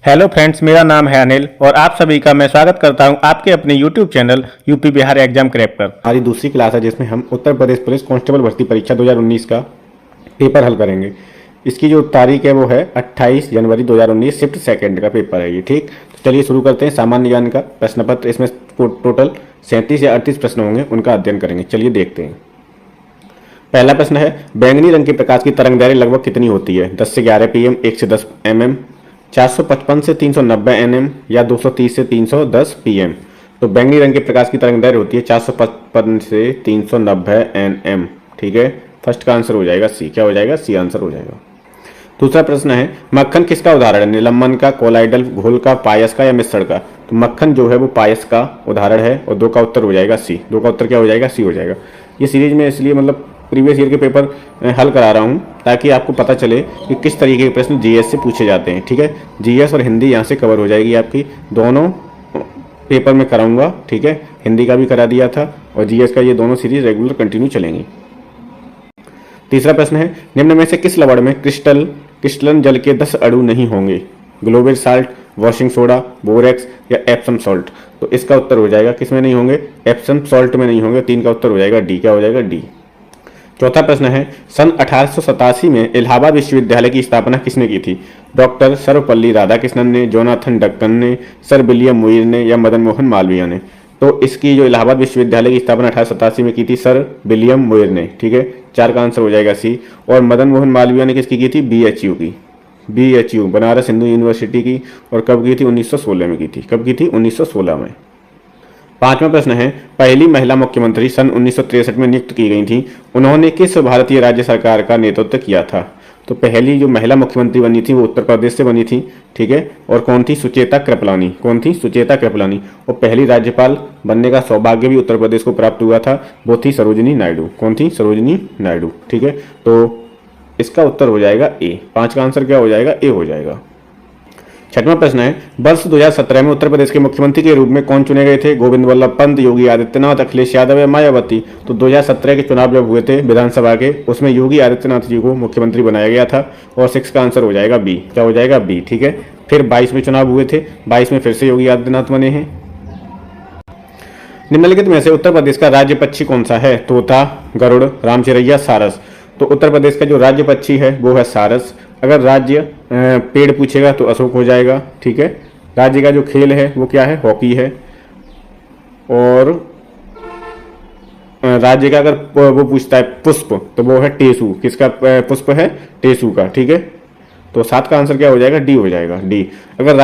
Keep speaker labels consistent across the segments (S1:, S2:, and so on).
S1: Hello friends, मेरा नाम है अनिल और आप सभी का मैं स्वागत करता हूं आपके अपने YouTube channel UP Bihar exam crack पर।
S2: हमारी दूसरी क्लास है जिसमें हम उत्तर प्रदेश पुलिस कांस्टेबल भर्ती परीक्षा 2019 का पेपर हल करेंगे। इसकी जो तारीख है वो है 28 जनवरी 2019, शिफ्ट सेकंड का पेपर है ये। ठीक, तो चलिए शुरू करते हैं। सामान्य ज्ञान का प्रश्न पत्र, इसमें टोटल 37 या 38 प्रश्न होंगे, उनका अध्ययन करेंगे। चलिए देखते हैं। पहला प्रश्न है, बैंगनी रंग के प्रकाश की तरंग दैर्घ्य लगभग कितनी होती है? 10 से 11 pm, 1 से 10 mm, 455 से 390 nm या 230 से 310 pm। तो बैंगनी रंग के प्रकाश की तरंग दैर्घ्य होती है 455 से 390 nm। ठीक है, फर्स्ट का आंसर हो जाएगा सी। क्या हो जाएगा? सी आंसर हो जाएगा। दूसरा प्रश्न है, मक्खन किसका उदाहरण है? निलंबन का, कोलाइडल, घोल का, पायस का या मिश्रण का? तो मक्खन जो है वो पायस का उदाहरण है और 2 का उत्तर हो जाएगा सी। 2 का उत्तर क्या हो जाएगा? सी हो जाएगा। ये सीरीज में इसलिए मतलब प्रीवियस ईयर के पेपर हल करा रहा हूँ ताकि आपको पता चले कि किस तरीके के प्रश्न जीएस से पूछे जाते हैं। ठीक है, जीएस और हिंदी यहाँ से कवर हो जाएगी आपकी, दोनों पेपर में कराऊंगा। ठीक है, हिंदी का भी करा दिया था और जीएस का, ये दोनों सीरीज रेगुलर कंटिन्यू चलेंगी। तीसरा प्रश्न है, निम्न में से किस लवण में क्रिस्टलन जल के 10 अणु नहीं होंगे? Global salt, washing soda, borax या एप्सम सॉल्ट? तो इसका उत्तर हो जाएगा किस में नहीं होंगे? एप्सम सॉल्ट में नहीं होंगे। 3 का उत्तर हो जाएगा डी। क्या हो जाएगा? डी। चौथा प्रश्न है, सन 1887 में इलाहाबाद विश्वविद्यालय की स्थापना किसने की थी? डॉक्टर सर्वपल्ली राधाकृष्णन ने, जोनाथन डक्कन ने, सर विलियम मुइर ने या मदन मोहन मालवीय ने? तो इसकी जो इलाहाबाद विश्वविद्यालय की स्थापना 1887 में की थी सर विलियम मुइर ने। ठीक है, 4 का आंसर हो जाएगा सी। और मदन मोहन मालवीय ने किसकी की थी? बीएचयू की। बीएचयू बनारस हिंदू यूनिवर्सिटी की। और कब की थी? 1916 में की थी। कब की थी? 1916 में। पांचवा प्रश्न है, पहली महिला मुख्यमंत्री सन 1963 में नियुक्त की गई थी, उन्होंने किस भारतीय राज्य सरकार का नेतृत्व किया था? तो पहली जो महिला मुख्यमंत्री बनी थी वो उत्तर प्रदेश से बनी थी। ठीक है, और कौन थी? सुचेता कृपलानी। कौन थी? सुचेता कृपलानी। और पहली राज्यपाल बनने का सौभाग्य भी उत्तर प्रदेश को प्राप्त हुआ था, वो थी सरोजिनी नायडू। कौन थी? सरोजिनी नायडू। ठीक है, तो इसका उत्तर हो जाएगा ए। 5 का आंसर क्या हो जाएगा? ए हो जाएगा। छठवां प्रश्न है, वर्ष 2017 में उत्तर प्रदेश के मुख्यमंत्री के रूप में कौन चुने गए थे? गोविंद वल्लभ पंत, योगी आदित्यनाथ, अखिलेश यादव या मायावती? तो 2017 के चुनाव जब हुए थे विधानसभा के, उसमें योगी आदित्यनाथ जी को मुख्यमंत्री बनाया गया था और 6 का आंसर हो जाएगा बी। क्या हो जाएगा? बी। ठीक है, फिर 22 में चुनाव हुए थे, 22 में फिर से योगी आदित्यनाथ बने हैं। निम्नलिखित में से उत्तर प्रदेश का राज्य पक्षी कौन सा है? तोता, गरुड़, रामचिरैया, सारस? तो उत्तर प्रदेश का जो राज्य पक्षी है वो है सारस। अगर राज्य पेड़ पूछेगा तो अशोक हो जाएगा। ठीक है, राज्य का जो खेल है वो क्या है? हॉकी है। और राज्य का अगर वो पूछता है पुष्प तो वो है टेसू। किसका पुष्प है? टेसू का। ठीक है, तो 7 का आंसर क्या हो जाएगा? डी हो जाएगा। डी। अगर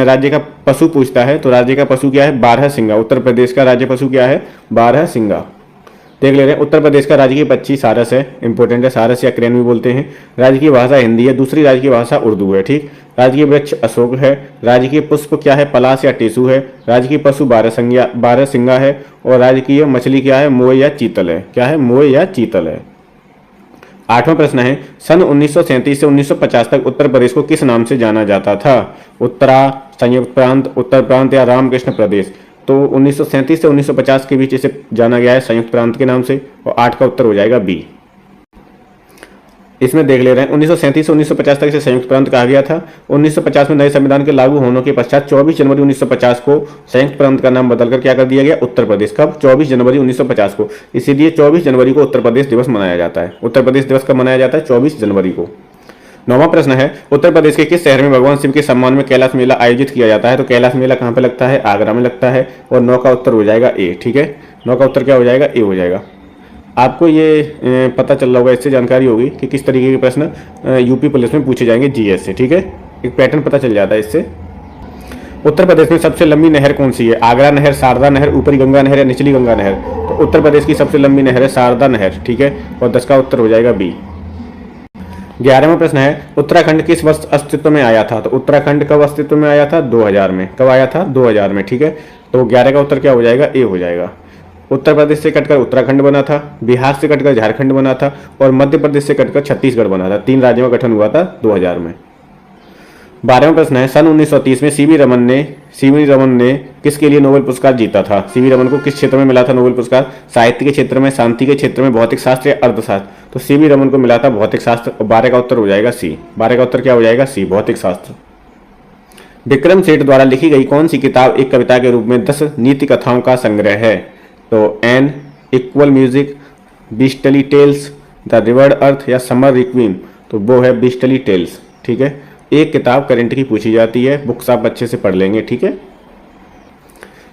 S2: राज्य का पशु पूछता है तो राज्य का पशु क्या है? बारहसिंगा। उत्तर प्रदेश का राज्य पशु क्या है? बारहसिंगा। देख ले रहे हैं, उत्तर प्रदेश का राजकीय पक्षी सारस है। इंपॉर्टेंट है, सारस या क्रेन भी बोलते हैं। राज्य भाषा हिंदी है, दूसरी राज्य भाषा उर्दू है। ठीक, राज्य वृक्ष अशोक है। राज्य पुष्प क्या है? पलाश या टेसू है। राज्य पशु बारहसिंगा है। और राज्य मछली क्या है? मोय या चीतल है। क्या है? मोय या चीतल है। 8वां प्रश्न है, सन 1937 से 1950 तक उत्तर प्रदेश को किस नाम से जाना जाता था? उत्तरा, संयुक्त प्रांत, उत्तर प्रांत या रामकृष्ण प्रदेश? तो 1937 से 1950 के बीच इसे जाना गया है संयुक्त प्रांत के नाम से। और 8 का उत्तर हो जाएगा बी। इसमें देख ले रहे हैं, 1937 से 1950 तक इसे संयुक्त प्रांत कहा गया था। 1950 में नए संविधान के लागू होने के पश्चात 24 जनवरी 1950 को संयुक्त प्रांत का नाम बदलकर क्या कर दिया गया? उत्तर प्रदेश। कब? 24 जनवरी 1950 को। इसीलिए 24 जनवरी को उत्तर प्रदेश दिवस मनाया जाता है। उत्तर प्रदेश दिवस कब मनाया जाता है? 24 जनवरी को। 9वां प्रश्न है, उत्तर प्रदेश के किस शहर में भगवान शिव के सम्मान में कैलाश मेला आयोजित किया जाता है? तो कैलाश मेला कहाँ पे लगता है? आगरा में लगता है। और 9 का उत्तर हो जाएगा ए। ठीक है, 9 का उत्तर क्या हो जाएगा? ए हो जाएगा। आपको ये पता चल रहा होगा, इससे जानकारी होगी कि किस तरीके के प्रश्न यूपी पुलिस में पूछे जाएंगे जीएस से। ठीक है, एक पैटर्न पता चल जाता है इससे। उत्तर प्रदेश में सबसे लंबी नहर कौन सी है? आगरा नहर, शारदा नहर, ऊपरी गंगा नहर या निचली गंगा नहर? तो उत्तर प्रदेश की सबसे लंबी नहर है शारदा नहर। ठीक है, और 10 का उत्तर हो जाएगा बी। 11वां प्रश्न है, उत्तराखंड किस वर्ष अस्तित्व में आया था? तो उत्तराखंड कब अस्तित्व में आया था? 2000 में। कब आया था? 2000 में। ठीक है, तो 11 का उत्तर क्या हो जाएगा? ए हो जाएगा। उत्तर प्रदेश से कटकर उत्तराखंड बना था, बिहार से कटकर झारखंड बना था और मध्य प्रदेश से कटकर छत्तीसगढ़ बना था। 3 राज्यों का गठन हुआ था 2000 में। 12वां प्रश्न है, सन 1930 में सीवी रमन ने किसके लिए नोबेल पुरस्कार जीता था? सीवी रमन को किस क्षेत्र में मिला था नोबेल पुरस्कार? साहित्य के क्षेत्र में, शांति के क्षेत्र में, भौतिक शास्त्र या अर्थशास्त्र? तो सीवी रमन को मिला था भौतिक शास्त्र। और 12 का उत्तर हो जाएगा सी। 12 का उत्तर क्या हो जाएगा? सी, भौतिक शास्त्र। विक्रम सेठ द्वारा लिखी गई कौन सी किताब एक कविता के रूप में 10 नीति कथाओं का संग्रह है? तो an equal music, beastly tales, the rivered earth या समर रिक्वीम। तो वो है बीस्टली टेल्स। ठीक है, एक किताब करंट की पूछी जाती है, बुक्स आप अच्छे से पढ़ लेंगे। ठीक है,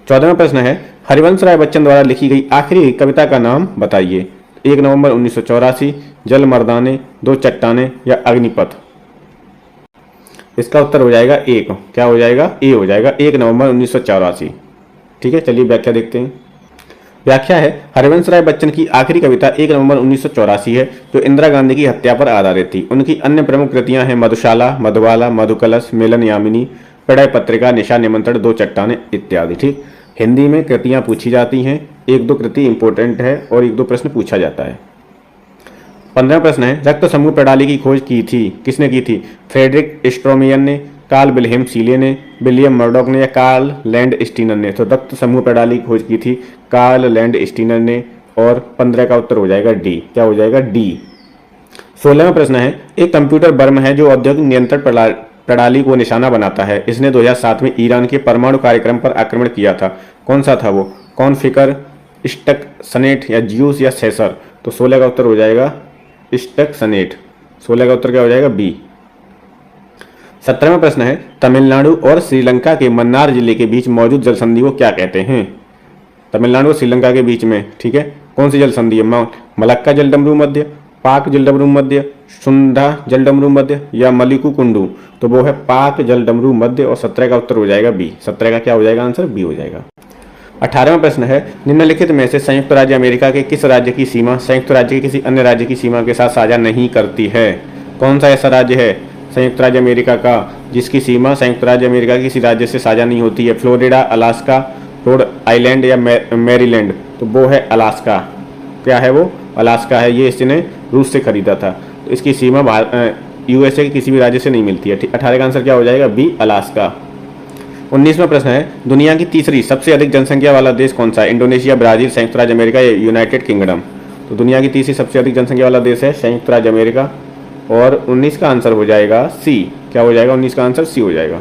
S2: 14वां प्रश्न है हरिवंश राय बच्चन द्वारा लिखी गई आखिरी कविता का नाम बताइए। 1 नवंबर 1984, जल मर्दाने, 2 चट्टाने या अग्निपथ। इसका उत्तर हो जाएगा एक। क्या हो जाएगा? ए हो जाएगा, 1 नवंबर 1984। ठीक है, चलिए व्याख्या देखते हैं। व्याख्या है हरिवंश राय बच्चन की आखिरी कविता 1 नवंबर 1984 है, जो इंदिरा गांधी की हत्या पर आधारित थी। उनकी अन्य प्रमुख कृतियां हैं मधुशाला, मधुबाला, मधुकलश, मिलन यामिनी, प्रणय पत्रिका, निशा निमंत्रण, 2 चट्टाने इत्यादि। ठीक, हिंदी में कृतियां पूछी जाती हैं, 1-2 कृति इंपॉर्टेंट है और 1-2 प्रश्न पूछा जाता है। 15वां प्रश्न है रक्त समूह प्रणाली की खोज की थी, किसने की थी? फ्रेडरिक स्ट्रोमियन ने, कार्ल विल्हेम सीले ने, विलियम मर्डॉक ने या कार्ल लैंड स्टीनर ने। तो रक्त समूह प्रणाली की खोज की थी कार्ल लैंड स्टीनर ने और 15 का उत्तर हो जाएगा डी। क्या हो जाएगा? डी। 16वां प्रश्न है एक कंप्यूटर बर्म है जो औद्योगिक नियंत्रण प्रणाली को निशाना बनाता है। इसने 2007 में ईरान के परमाणु कार्यक्रम पर आक्रमण किया था। कौन सा था वो? कॉन्फिगर, स्टक सनेट या जियूस या सेसर। तो 16 का उत्तर हो जाएगा स्टक सनेट। 16 का उत्तर क्या हो जाएगा? बी। 17वां प्रश्न है तमिलनाडु और श्रीलंका के मन्नार जिले के बीच मौजूद जल संधि को क्या कहते हैं? तमिलनाडु और श्रीलंका के बीच में, ठीक है, कौन सी जल संधि है? मलक्का जलडमरू मध्य, पाक जलडमरू मध्य, सुंधा जलडमरू मध्य या मलिकू कुंडू। तो वो है पाक जलडमरू मध्य और 17 का उत्तर हो जाएगा बी। 17 का क्या हो जाएगा आंसर? बी हो जाएगा। 18वां प्रश्न है निम्नलिखित में से संयुक्त राज्य अमेरिका के किस राज्य की सीमा संयुक्त राज्य के किसी अन्य राज्य की सीमा के साथ साझा नहीं करती है? कौन सा ऐसा राज्य है संयुक्त राज्य अमेरिका का जिसकी सीमा संयुक्त राज्य अमेरिका के किसी राज्य से साझा नहीं होती है? फ्लोरिडा, अलास्का, रोड आइलैंड या मैरीलैंड। तो वो है अलास्का। क्या है वो? अलास्का है। ये इसने रूस से खरीदा था। तो इसकी सीमा यूएसए के किसी भी राज्य से नहीं मिलती है। 18 का आंसर क्या हो जाएगा? B Alaska. 19वां प्रश्न है दुनिया की तीसरी सबसे अधिक जनसंख्या वाला देश कौन सा है? इंडोनेशिया, ब्राजील, संयुक्त राज्य अमेरिका या यूनाइटेड किंगडम। तो दुनिया की तीसरी सबसे अधिक जनसंख्या वाला देश है संयुक्त राज्य अमेरिका और 19 का आंसर हो जाएगा सी। क्या हो जाएगा? 19 का आंसर सी हो जाएगा।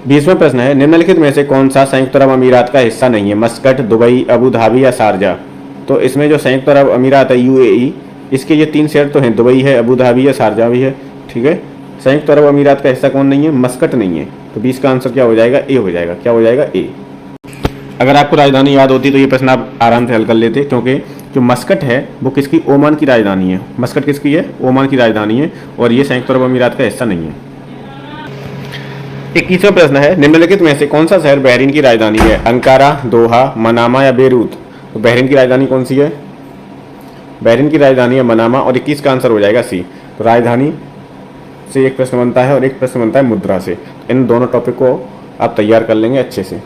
S2: 20वां प्रश्न है निम्नलिखित में से कौन सा संयुक्त अरब अमीरात का हिस्सा नहीं है? मस्कट, दुबई, अबू धाबी या शारजा। तो इसमें जो संयुक्त अरब अमीरात है यूएई, इसके ये 3 शहर तो हैं, दुबई है, अबू धाबी है, शारजा भी है। ठीक है, संयुक्त अरब अमीरात का हिस्सा कौन नहीं है? मस्कट नहीं है। तो 20 का आंसर क्या हो जाएगा? ए हो जाएगा। क्या हो जाएगा? ए। अगर आपको राजधानी याद होती तो ये प्रश्न आप आराम से हल कर लेते, क्योंकि जो मस्कट है वो किसकी? ओमान की राजधानी है। मस्कट किसकी है? ओमान की राजधानी है और ये संयुक्त अरब अमीरात का हिस्सा नहीं है। 21वां प्रश्न है निम्नलिखित में से कौन सा शहर बहरीन की राजधानी है? अंकारा, दोहा, मनामा या बेरूत। तो बहरीन की राजधानी कौन सी है? बहरीन की राजधानी है मनामा और 21 का आंसर हो जाएगा सी। तो राजधानी से एक प्रश्न बनता है और एक प्रश्न बनता है मुद्रा से। इन दोनों टॉपिक को आप तैयार कर लेंगे अच्छे से।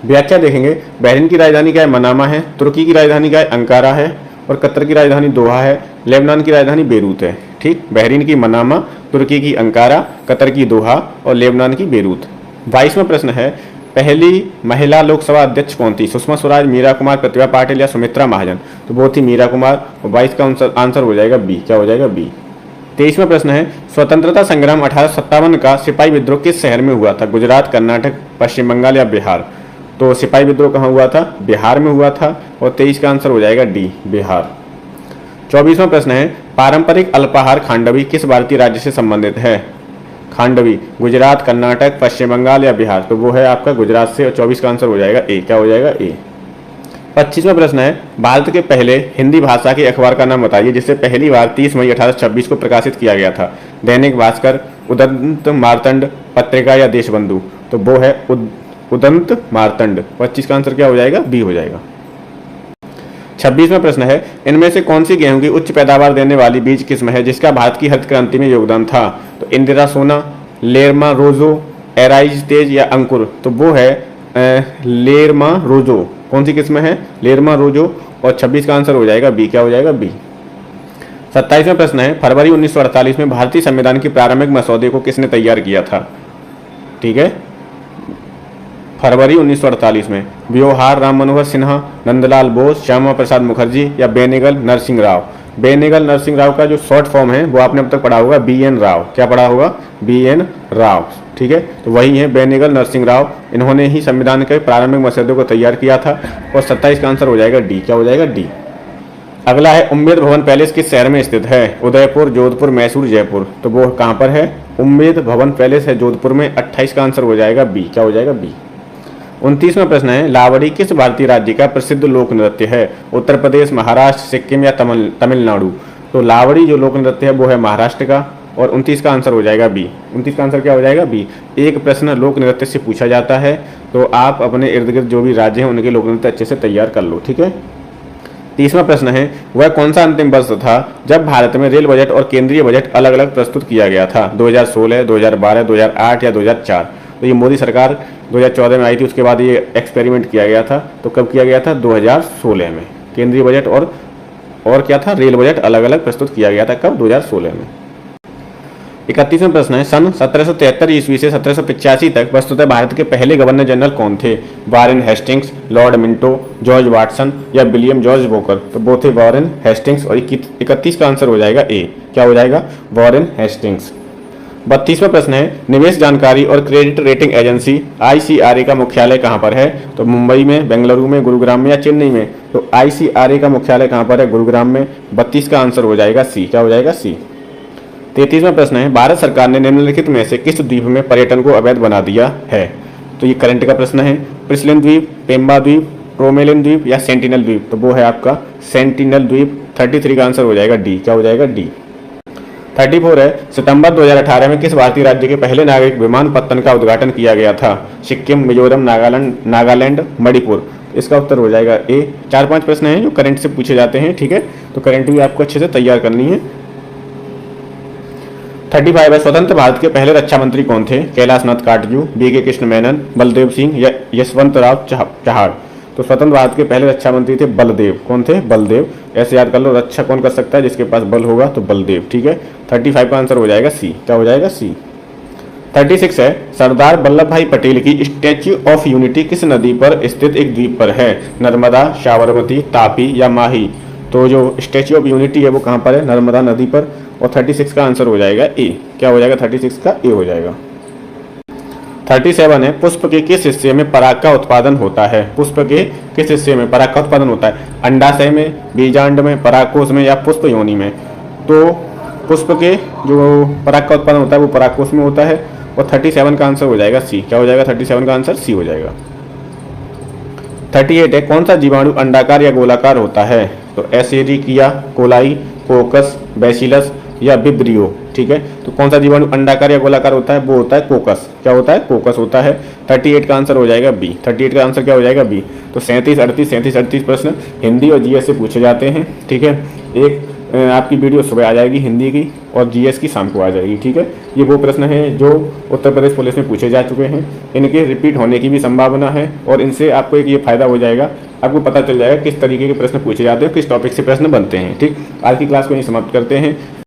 S2: व्याख्या देखेंगे। बहरीन की राजधानी क्या है? मनामा है। तुर्की की राजधानी क्या है? अंकारा है। और कतर की राजधानी दोहा है। लेबनान की राजधानी बेरूत है। ठीक, बहरीन की मनामा, तुर्की की अंकारा, कतर की दोहा और लेबनान की बेरूत। 22वां प्रश्न है पहली महिला लोकसभा अध्यक्ष कौन थी? सुषमा स्वराज, मीरा कुमार, प्रतिभा पाटिल या सुमित्रा महाजन। तो वो थी मीरा कुमार और 22 का आंसर हो जाएगा बी। क्या हो जाएगा? बी। 23वां प्रश्न है स्वतंत्रता संग्राम 1857 का सिपाही विद्रोह किस शहर में हुआ था? गुजरात, कर्नाटक, पश्चिम बंगाल या बिहार। तो सिपाही विद्रोह कहाँ हुआ था? बिहार में हुआ था और 23 का आंसर हो जाएगा डी, बिहार। 24वां प्रश्न है पारंपरिक अल्पाहार खांडवी किस भारतीय राज्य से संबंधित है? खांडवी गुजरात, कर्नाटक, पश्चिम बंगाल या बिहार। तो वो है आपका गुजरात से और 24 का आंसर हो जाएगा ए। क्या हो जाएगा? ए। 25वां प्रश्न है भारत के पहले हिंदी भाषा के अखबार का नाम बताइए जिसे पहली बार 30 मई 1826 को प्रकाशित किया गया था? दैनिक भास्कर, उदंत मार्तंड, पत्रिका या देशबंधु। तो वो है उदंत मार्तंड। 25 का आंसर क्या हो जाएगा? बी हो जाएगा। 26वां प्रश्न है इनमें से कौन सी गेहूं की उच्च पैदावार देने वाली बीज किस्म है जिसका भारत की हरित क्रांति में योगदान था? तो इंदिरा सोना, लेरमा रोजो, एराइज तेज या अंकुर। तो वो है लेरमा रोजो। कौन सी किस्म है? लेरमा रोजो और 26 का आंसर हो जाएगा बी। क्या हो जाएगा? बी। 27वां प्रश्न है फरवरी 1948 में भारतीय संविधान के प्रारंभिक मसौदे को किसने तैयार किया था? ठीक है, फरवरी 1948 में व्योहार राम मनोहर सिन्हा, नंदलाल बोस, श्यामा प्रसाद मुखर्जी या बेनेगल नरसिंह राव। बेनेगल नरसिंह राव का जो शॉर्ट फॉर्म है वो आपने अब तक पढ़ा होगा BN राव। क्या पढ़ा होगा? BN राव। ठीक है, तो वही है बेनेगल नरसिंह राव। इन्होंने ही संविधान के प्रारंभिक मसौदे को तैयार किया था। और 27 का आंसर हो जाएगा डी। क्या हो जाएगा? डी। अगला है उम्मेद भवन पैलेस किस शहर में स्थित है? उदयपुर, जोधपुर, मैसूर, जयपुर। तो वो कहाँ पर है? उम्मेद भवन पैलेस है जोधपुर में। 28 का आंसर हो जाएगा बी। क्या हो जाएगा? बी। 29वां प्रश्न है लावड़ी किस भारतीय राज्य का प्रसिद्ध लोक नृत्य है? उत्तर प्रदेश, महाराष्ट्र, सिक्किम या तमिलनाडु। तो लावड़ी जो लोक नृत्य है वो है महाराष्ट्र का। और 29 का आंसर हो जाएगा बी। 29 का आंसर क्या हो जाएगा? बी। एक प्रश्न लोक नृत्य से पूछा जाता है, तो आप अपने इर्द गिर्द जो भी राज्य हैं उनके लोक नृत्य अच्छे से तैयार कर लो। ठीक है। 30वां प्रश्न है वह कौन सा अंतिम वर्ष था जब भारत में रेल बजट और केंद्रीय बजट अलग अलग प्रस्तुत किया गया था? 2016, 2012, 2008 या 2004। तो ये मोदी सरकार 2014 में आई थी, उसके बाद ये एक्सपेरिमेंट किया गया था। तो कब किया गया था? 2016 में। केंद्रीय बजट और क्या था? रेल बजट अलग अलग प्रस्तुत किया गया था। कब? 2016 में। 31वां प्रश्न है सन 1773 ईस्वी से 1785 तक वस्तुतः भारत के पहले गवर्नर जनरल कौन थे? Warren Hastings, Lord Minto, George Watson या विलियम जॉर्ज वोकर। तो वो थे वारेन हेस्टिंग्स। और 31 का आंसर हो जाएगा ए। क्या हो जाएगा? Warren Hastings. 32वां प्रश्न है निवेश जानकारी और क्रेडिट रेटिंग एजेंसी ICRA का मुख्यालय कहाँ पर है? तो मुंबई में, बेंगलुरु में, गुरुग्राम में या चेन्नई में। तो ICRA का मुख्यालय कहाँ पर है? गुरुग्राम में। 32 का आंसर हो जाएगा सी। क्या हो जाएगा? सी। 33वां प्रश्न है भारत सरकार ने निम्नलिखित में से किस द्वीप में पर्यटन को अवैध बना दिया है? तो ये करंट का प्रश्न है। प्रिस्लिन द्वीप, पेम्बा द्वीप, टोरमेलिन द्वीप या सेंटिनल द्वीप। तो वो है आपका सेंटिनल द्वीप। 33 का आंसर हो जाएगा डी। क्या हो जाएगा? डी। 34 है सितंबर 2018 में किस भारतीय राज्य के पहले नागरिक विमानपत्तन का उद्घाटन किया गया था? सिक्किम, मिजोरम, नागालैंड, मणिपुर। इसका उत्तर हो जाएगा ए। 4-5 प्रश्न हैं जो करंट से पूछे जाते हैं। ठीक है, तो करंट भी आपको अच्छे से तैयार करनी है। 35 है स्वतंत्र भारत के पहले रक्षा मंत्री कौन थे? कैलाश नाथ काटजू, BK कृष्ण मेनन, बलदेव सिंह या यशवंत राव चव्हाण। तो स्वतंत्र भारत के पहले रक्षा मंत्री थे बलदेव। कौन थे? बलदेव। ऐसे याद कर लो, रक्षा कौन कर सकता है? जिसके पास बल होगा तो बलदेव। ठीक है, 35 का आंसर हो जाएगा सी। क्या हो जाएगा? सी। 36 है सरदार वल्लभ भाई पटेल की स्टैच्यू ऑफ यूनिटी किस नदी पर स्थित एक द्वीप पर है? नर्मदा, साबरमती, तापी या माही। तो जो स्टैच्यू ऑफ यूनिटी है वो कहाँ पर है? नर्मदा नदी पर। और 36 का आंसर हो जाएगा ए। क्या हो जाएगा? 36 का ए हो जाएगा। 37 है पुष्प के किस हिस्से में पराग का उत्पादन होता है? पुष्प के किस हिस्से में पराग का उत्पादन होता है? अंडाशय में, बीजांड में, परागकोश में या पुष्प योनि में। तो पुष्प के जो पराग का उत्पादन होता है वो परागकोश में होता है। और 37 का आंसर हो जाएगा सी। क्या हो जाएगा? 37 का आंसर सी हो जाएगा। 38 है कौन सा जीवाणु अंडाकार या गोलाकार होता है? तो एसेरिकिया कोलाई, कोकस, बैसिलस या विब्रियो। ठीक है, तो कौन सा जीवाणु अंडाकार या गोलाकार होता है? वो होता है कोकस। क्या होता है? कोकस होता है। 38 का आंसर हो जाएगा बी। 38 का आंसर क्या हो जाएगा? बी। तो 37-38 प्रश्न हिंदी और GS से पूछे जाते हैं। ठीक है, एक आपकी वीडियो सुबह आ जाएगी हिंदी की और GS की शाम को आ जाएगी। ठीक है, ये वो प्रश्न हैं जो उत्तर प्रदेश पुलिस में पूछे जा चुके हैं। इनके रिपीट होने की भी संभावना है और इनसे आपको एक ये फायदा हो जाएगा, आपको पता चल जाएगा किस तरीके के प्रश्न पूछे जाते हैं, किस टॉपिक से प्रश्न बनते हैं। ठीक, आज की क्लास को यहीं समाप्त करते हैं।